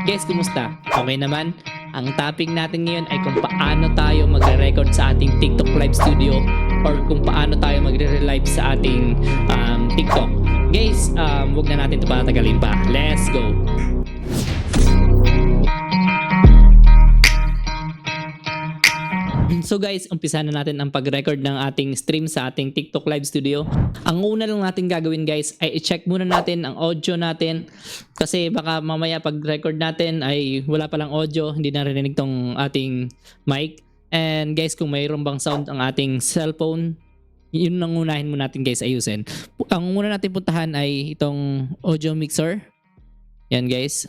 Guys, kumusta? Okay naman? Ang topic natin ngayon ay kung paano tayo magre-record sa ating TikTok Live Studio or kung paano tayo magre-live sa ating TikTok. Guys, wag na natin ito patatagalin pa. Let's go! So guys, umpisa na natin ang pag-record ng ating stream sa ating TikTok Live Studio. Ang una lang natin gagawin guys ay i-check muna natin ang audio natin kasi baka mamaya pag-record natin ay wala palang audio, hindi narinig tong ating mic. And guys, kung mayroon bang sound ang ating cellphone, yun ang unahin mo natin guys ayusin. Ang una natin puntahan ay itong audio mixer. Yan guys.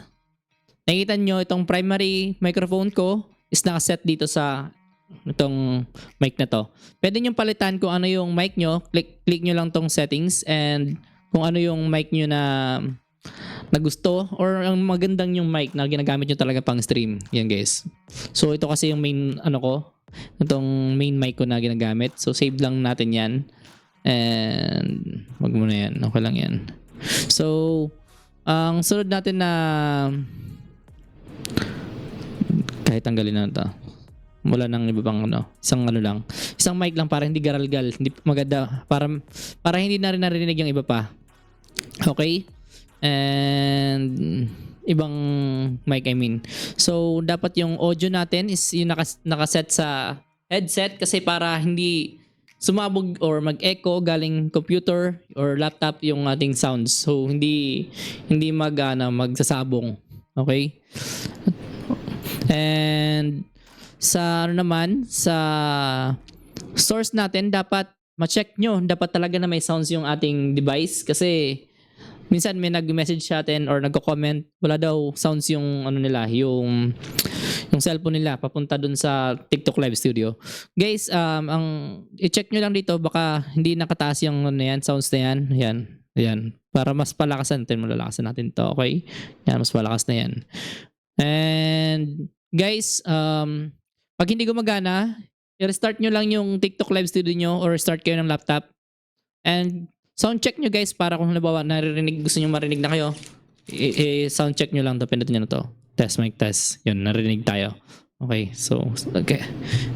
Nakikita nyo itong primary microphone ko is nakaset dito sa itong mic na to. Pwede nyo palitan kung ano yung mic nyo. Click nyo lang tong settings and kung ano yung mic nyo na gusto or ang magandang yung mic na ginagamit nyo talaga pang stream. Yan guys. So ito kasi yung main ano ko. Itong main mic ko na ginagamit. So save lang natin yan. And wag mo na yan. Okay lang yan. So ang sunod natin na kahit tanggalin na ito. Wala nang iba pang ano, isang mic lang para hindi garalgal, hindi maganda, para hindi na rin narinig yung iba pa. Okay? And ibang mic I mean. So dapat yung audio natin is yung nakaset sa headset kasi para hindi sumabog or mag-echo galing computer or laptop yung ating sounds. So hindi magsasabong. Okay? And sa sa source natin dapat ma-check nyo, dapat talaga na may sounds yung ating device kasi minsan may nag-message sa atin or nagko-comment wala daw sounds yung ano nila, yung cellphone nila papunta dun sa TikTok Live Studio. Guys, ang i-check nyo lang dito baka hindi nakataas yung ano yan, sounds na yan. Yan. Para mas palakasan natin, malalakasan natin to, okay? Yan, mas palakas na yan. And guys, pag hindi gumagana, i-restart nyo lang yung TikTok Live Studio nyo or start kayo ng laptop. And sound check nyo guys para kung halimbawa gusto nyo marinig na kayo, sound check nyo lang to, pindutin nyo na to. Test mic test. Yun, narinig tayo. Okay, so okay.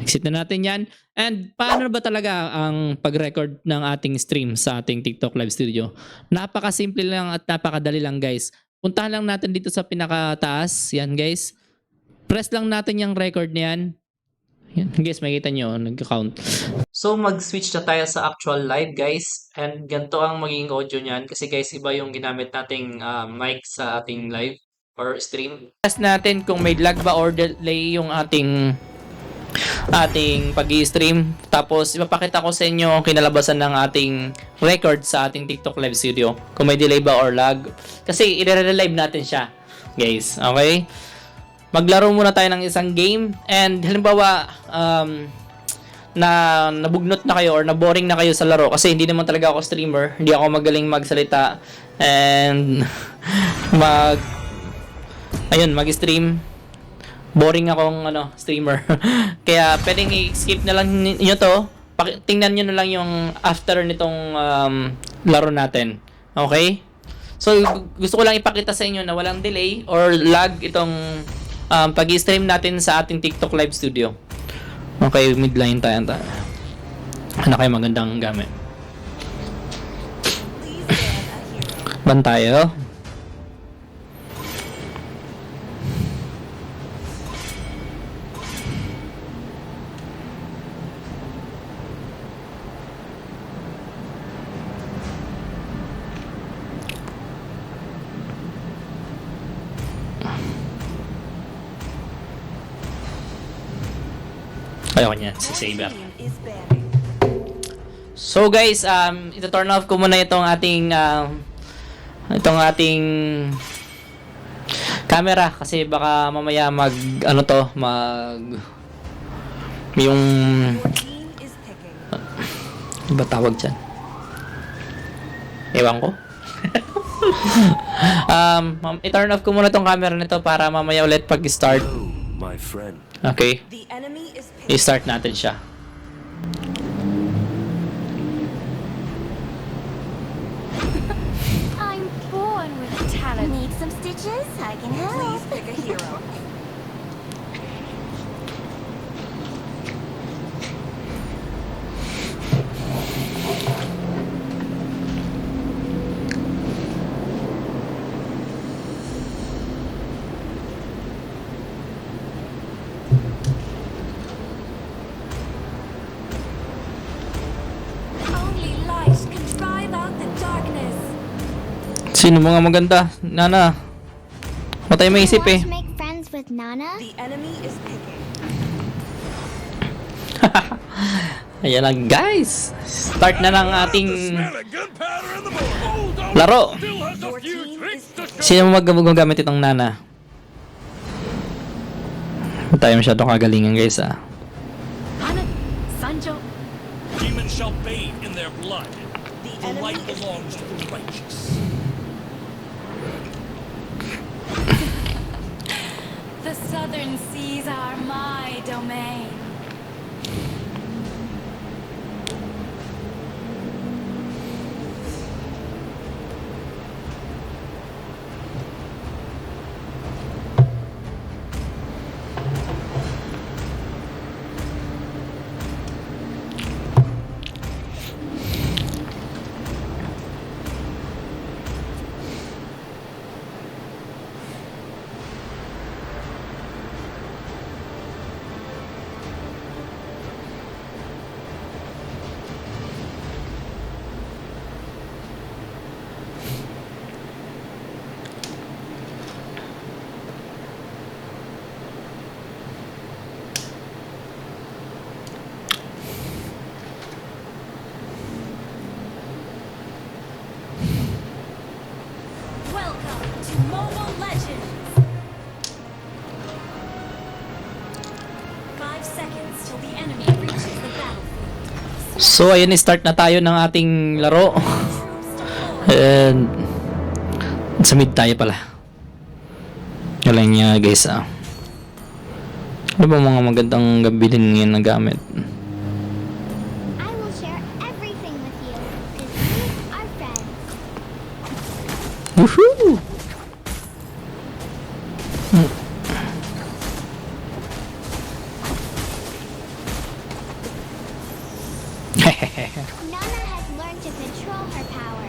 Exit na natin yan. And paano ba talaga ang pag-record ng ating stream sa ating TikTok Live Studio? Napaka-simple lang at napakadali lang guys. Puntahan lang natin dito sa pinakataas. Yan guys. Press lang natin yung record niyan. Yan. Guys, makikita nyo, nag-count. So, mag-switch na tayo sa actual live, guys. And ganito ang magiging audio niyan. Kasi guys, iba yung ginamit nating mic sa ating live or stream. Test natin kung may lag ba or delay yung ating pag-i-stream. Tapos, ipapakita ko sa inyo ang kinalabasan ng ating record sa ating TikTok Live Studio. Kung may delay ba or lag. Kasi, i-relive natin siya, guys. Okay? Maglaro muna tayo ng isang game and halimbawa na nabugnot na kayo or na-boring na kayo sa laro kasi hindi naman talaga ako streamer, hindi ako magaling magsalita and mag-stream. Boring akong streamer. Kaya pwedeng i-skip na lang niyo to. Tingnan niyo na lang yung after nitong laro natin. Okay? So gusto ko lang ipakita sa inyo na walang delay or lag itong pag-i-stream natin sa ating TikTok Live Studio. Okay, midline tayo. Ano kayo magandang gamit? Ban tayo. Ayoko niya, si Saber. So guys, ito-turn off ko muna itong ating camera kasi baka mamaya yung ano ba tawag dyan? Ewan ko. I-turn off ko muna itong camera nito para mamaya ulit pag-start. Okay. I-start natin siya. I'm born with talent. Need some stitches? I can help. Please pick a hero. Sino mga maganda? Nana. Matay maisip Want eh. to make friends with Nana? The enemy is picking. Ayan lang guys. Start na ng ating Smell it. Gunpowder in the board. Hold on. laro. Still has a Your few team tricks is to show. Sino magagamit itong Nana? Hindi tayo masyadong kagalingan guys ah. Demons shall bathe in their blood. The The enemy light is belongs to the righteous. The southern seas are my domain. Welcome to Mobile Legends! 5 seconds till the enemy reaches the battlefield. So ayun, start na tayo ng ating laro. Troops deployed. And sa mid tayo pala. Wala niya guys ah. Ano ba mga magandang gabilin ngayon na gamit? I will share everything with you, because you are friends. Woohoo! Nana has learned to control her power.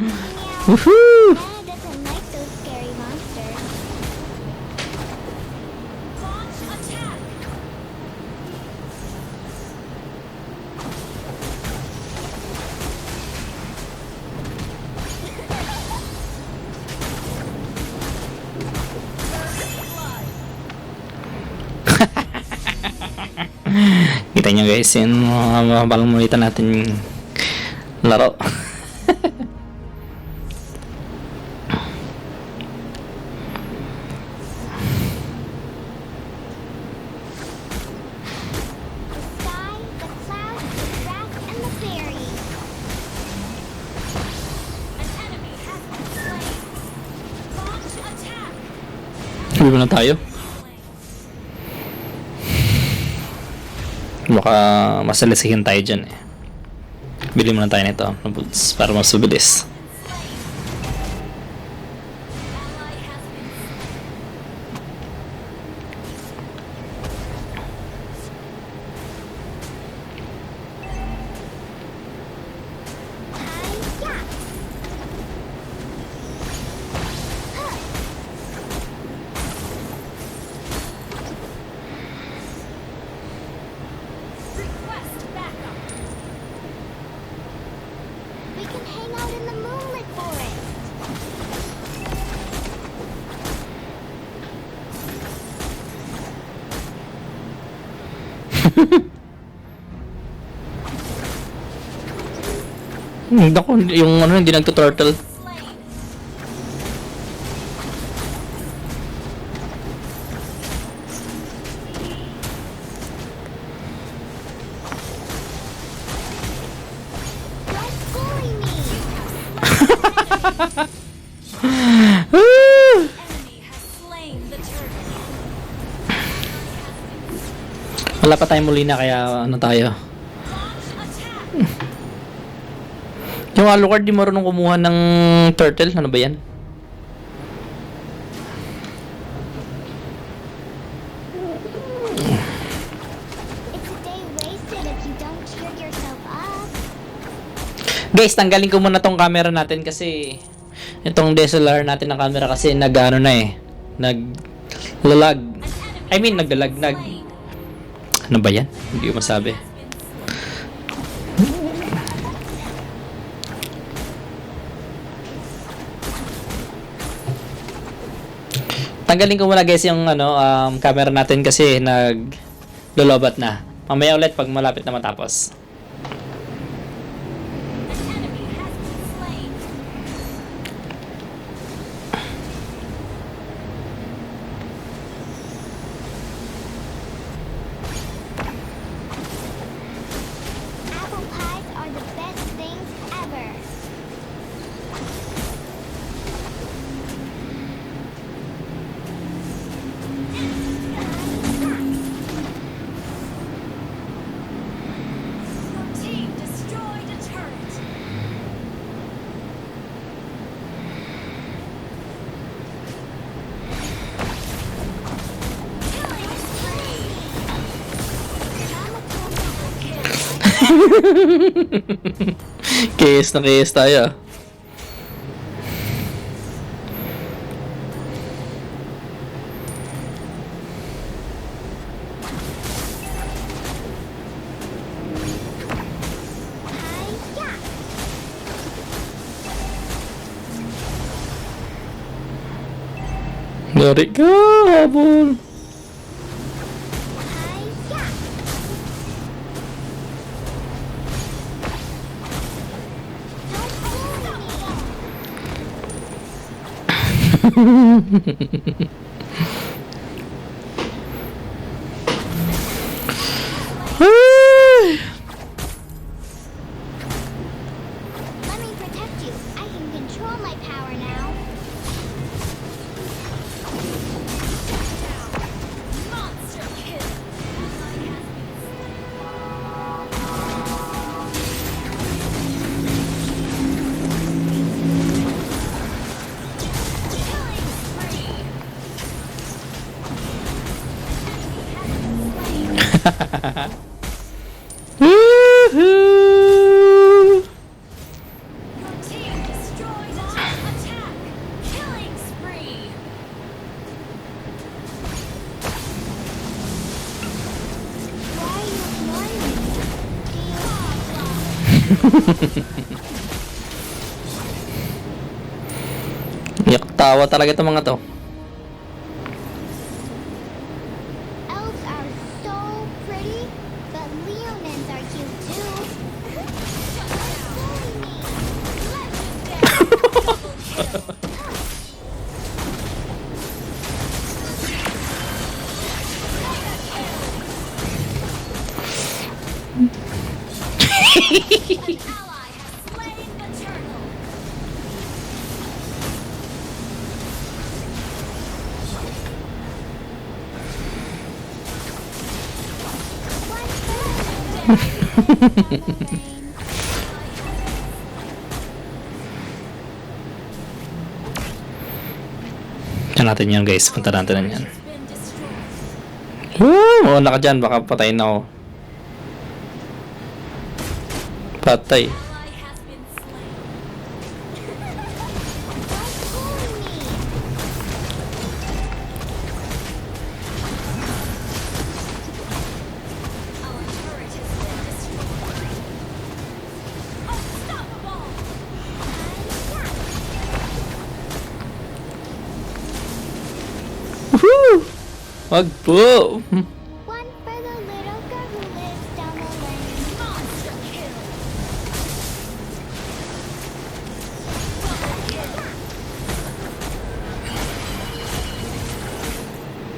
Meow. Woohoo! Nana doesn't like those scary monsters. Launch attack! Kita nyo guys, yun mga balong natin laro. The sky, the clouds, the grass, and the fairies. An enemy has been slain. Launch attack! Sabi mo na tayo. Baka masalisihin tayo dyan eh. Bili muna tayo nito na boots para mas mabilis. Ally has been Hi-ya! request backup. We can hang out in the moonlit forest. Ako, yung ano, hindi nagtuturtle. Slain. Don't bully me! Enemy has slain the turtle. Wala pa tayong muli na kaya ano tayo. Launch attack! Yung Alucard di marunong kumuha ng turtle. Ano ba yan? It's a day wasted if you don't cheer yourself up. Guys, tanggalin ko muna tong camera natin kasi itong DSLR natin ng camera kasi nag-ano na eh. Naglalag. I mean, naglalag. Ano ba yan? Hindi ko masabi. Tanggalin ko muna guys yung camera natin kasi lolobat na. Mamaya ulit pag malapit na matapos. An enemy has been slain. Apple pies are the best things ever. Your team destroyed a turret. Killing spree. Case na case tayo. Hi-ya! Yari ka, habol. Hi-ya! Don't bully me! Let me protect you. I can control my power now. Monster kill. Ally has been slain. Killing spree. Enemy has been slain. Woohoo! Your team destroyed a attack. Killing spree. Why are you ignoring me? Yak tawa talaga itong mga to. Elves are so pretty, but Leonins are cute too. Don't bully me. An ally has slain the turtle. Yan natin yan guys. Punta natin yan. Has been destroyed. Oo, naka dyan. Baka patayin na ako. Patay. Ally has been slain. Our turret has been destroyed. Unstoppable. Woohoo! Wag po. One for the little girl who lives down the lane. Monster kill. Double kill.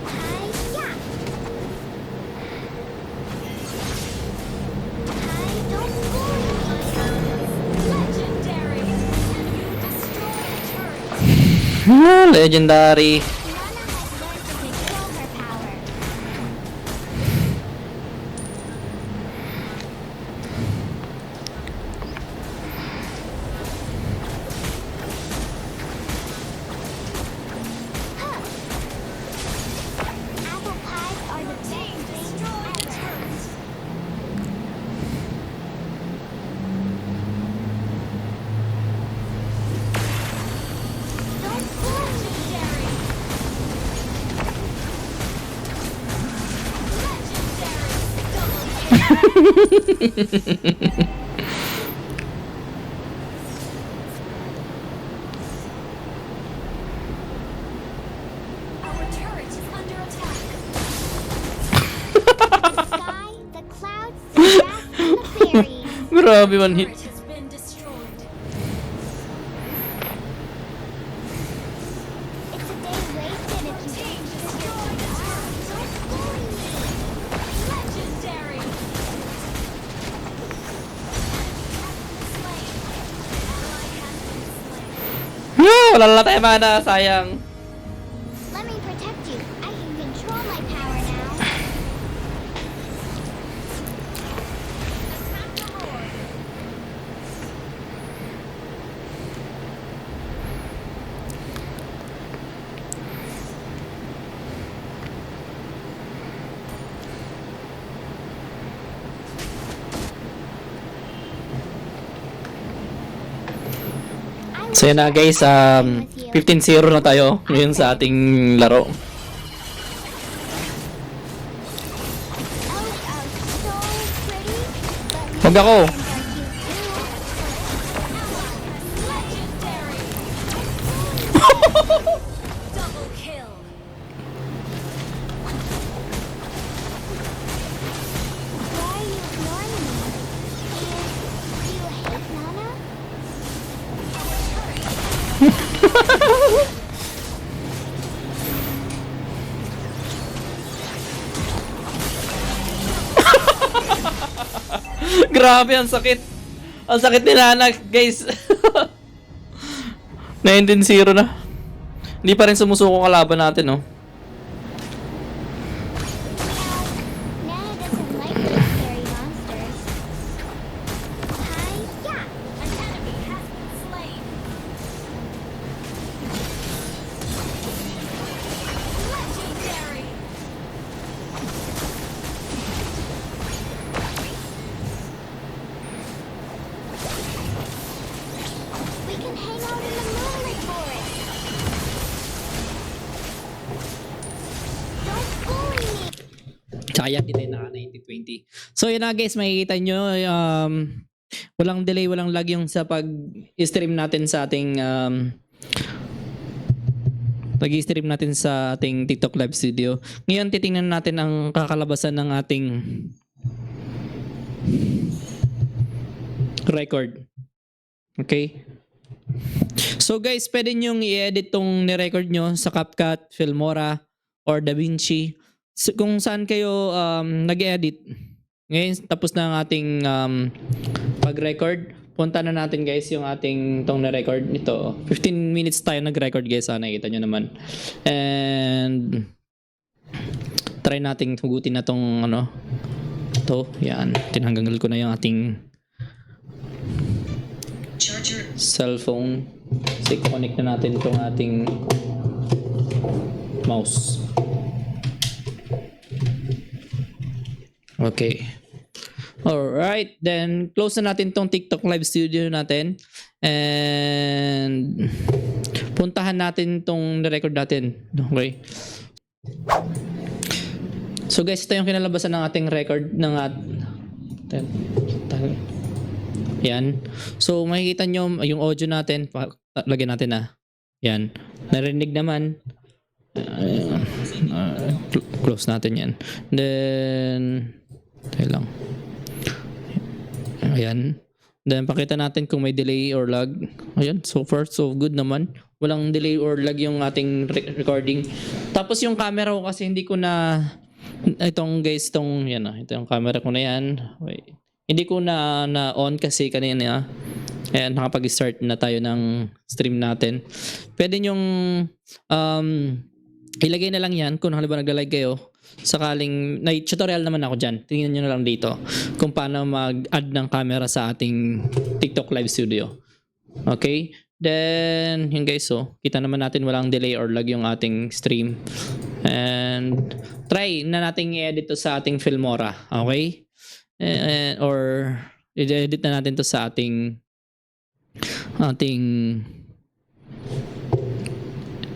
Hi-ya! Hi, don't bully me. Legendary. You destroyed a turret. Legendary. Nana has learned to control her power. Apple pies are the best Team thing destroyed a ever. turret. Don't bully me. Legendary. Legendary. Double kill. Our clouds, the grass, and the fairies. Grabe man hit. Turret has been destroyed. It's a day wasted if you Team don't destroyed the turret. Don't bully me. Legendary. Slain. Ally has been slain. Wala na tayo mana, sayang. Let me protect you. I can control my power now. Attack the Lord. I will So yun na guys, share everything with you. 15-0 na tayo ngayon sa ating laro. Oh, so pretty. But Huwag ako. my friends are cute too. Legendary. Double kill. Why are you ignoring me? Do you hate Nana? Grabe, ang sakit. Ang sakit ni Nana, guys. 19-0 na. Hindi pa rin sumusuko kalaban natin, no? Nana doesn't like those scary monsters. Hi, yeah. An enemy has been slain. Legendary. We can hang out in the moonlit forest. Don't bully me. Sayang hindi na 90-20. So yun na guys, makikita nyo, walang delay, walang lag yung sa pag-stream natin sa ating pag-stream natin sa ating TikTok live studio. Ngayon titingnan natin ang kakalabasan ng ating record. Okay? So guys, pwede nyo i-edit tong ni-record nyo sa CapCut, Filmora, or DaVinci. So, kung saan kayo nag-edit. Ngayon, tapos na ang ating pag-record. Punta na natin guys yung ating tong na-record nito. 15 minutes tayo nag-record guys. Nakikita nyo naman. And try nating hugutin na tong ano. Ito, yan. Tinanggal ko na yung ating cellphone. Kasi connect na natin itong ating mouse. Okay. Alright. Then, close na natin tong TikTok live studio natin. And puntahan natin tong record natin. Okay. So guys, ito yung kinalabasan ng ating record ng yan. So makikita nyo yung audio natin. Lagyan natin na. Yan. Narinig naman. Close natin yan. Then tayo lang. Ayan. Then pakita natin kung may delay or lag. Ayan. So far so good naman. Walang delay or lag yung ating recording. Tapos yung camera ko kasi hindi ko na itong guys, itong yan na. Ito yung camera ko na yan. Wait. Hindi ko na on kasi kanina. Ayan, nakapag-start na tayo ng stream natin. Pwede nyong ilagay na lang yan kung halimbawa nagla-live kayo. Sakaling, tutorial naman ako dyan. Tingnan nyo na lang dito kung paano mag-add ng camera sa ating TikTok live studio. Okay? Then, yun guys, so, kita naman natin walang delay or lag yung ating stream. And, try na natin i-edit to sa ating Filmora. Okay? Or, i-edit na natin to sa ating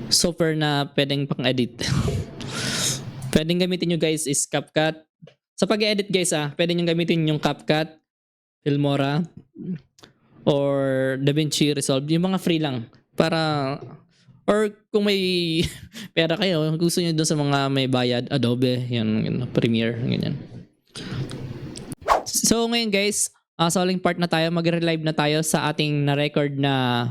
software na pwedeng pang-edit. Pwedeng gamitin nyo guys is CapCut. Sa pag-edit guys pwede nyo gamitin yung CapCut, Filmora, or DaVinci Resolve. Yung mga free lang. Para, or kung may pera kayo, gusto nyo dun sa mga may bayad, Adobe, yan Premiere, ganyan. So ngayon guys, sa huling part na tayo, mag-relive na tayo sa ating na-record na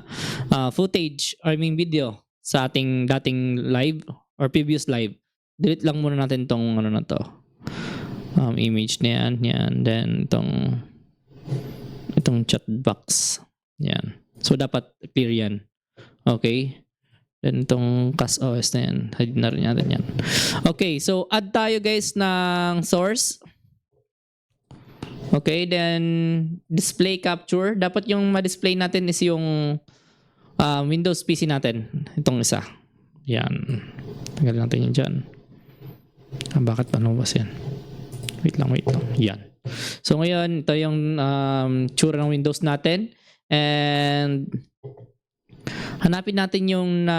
footage or video sa ating dating live or previous live. Delete lang muna natin tong ano na to. Image na yan, then itong chat box. Yan. So dapat clear yan. Okay? Then itong CastOS na yan. Hide na rin natin yan. Okay, so add tayo guys ng source. Okay, then display capture. Dapat yung ma-display natin is yung Windows PC natin. Itong isa. Yan. Tanggalin natin yun dyan. Bakit pa lumabas yan? Wait lang. Yan. So ngayon, ito yung tsura ng Windows natin. And hanapin natin yung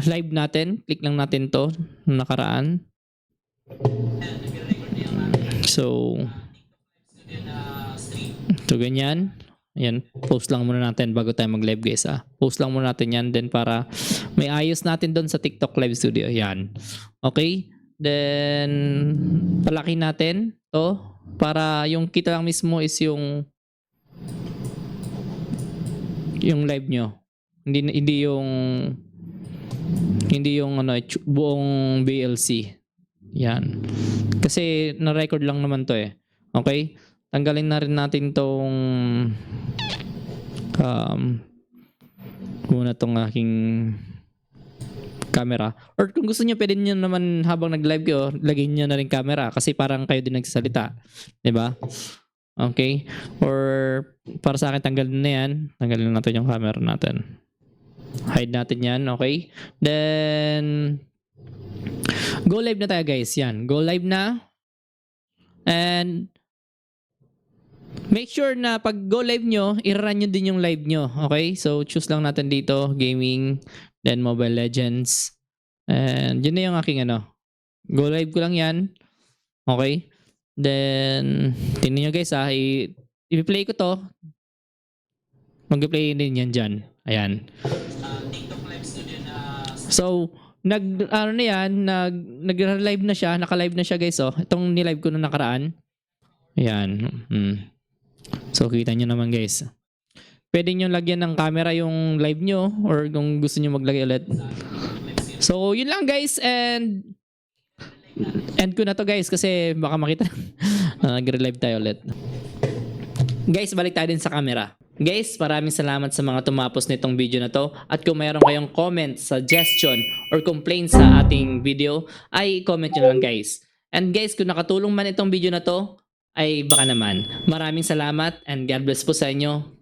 live natin. Click lang natin to nakaraan. So ito ganyan. Ayan, post lang muna natin bago tayo mag-live guys. Post lang muna natin yan then para may ayos natin doon sa TikTok Live Studio. Yan. Okay? Then palaki natin to para yung kita lang mismo is yung live nyo. Hindi yung buong VLC. Yan. Kasi na-record lang naman to eh. Okay? Tanggalin na rin natin tong muna tong aking camera. Or kung gusto niyo pwede niyo naman habang nag-live kayo, lagyan niyo na rin camera kasi parang kayo din nagsasalita. 'Di ba? Okay? Or para sa akin tanggalin na 'yan. Tanggalin natin yung camera natin. Hide natin 'yan, okay? Then go live na tayo guys. Yan, go live na. And make sure na pag go live nyo, i-run nyo din yung live nyo. Okay? So, choose lang natin dito, gaming, then Mobile Legends. And yun na yung aking go live ko lang yan. Okay? Then, tingnan nyo guys i-play ko to. Mag-play din yan dyan. Ayan. So, nag-live na siya, naka-live na siya guys. Itong ni-live ko na nakaraan. Ayan. So, kita nyo naman guys. Pwede nyo lagyan ng camera yung live nyo or kung gusto nyo maglagay ulit. So, yun lang guys and end ko na to guys kasi baka makita nag-relive tayo ulit. Guys, balik tayo din sa camera. Guys, maraming salamat sa mga tumapos nitong video na to at kung mayroon kayong comment, suggestion, or complaint sa ating video ay comment nyo lang guys. And guys, kung nakatulong man itong video na to ay baka naman. Maraming salamat and God bless po sa inyo.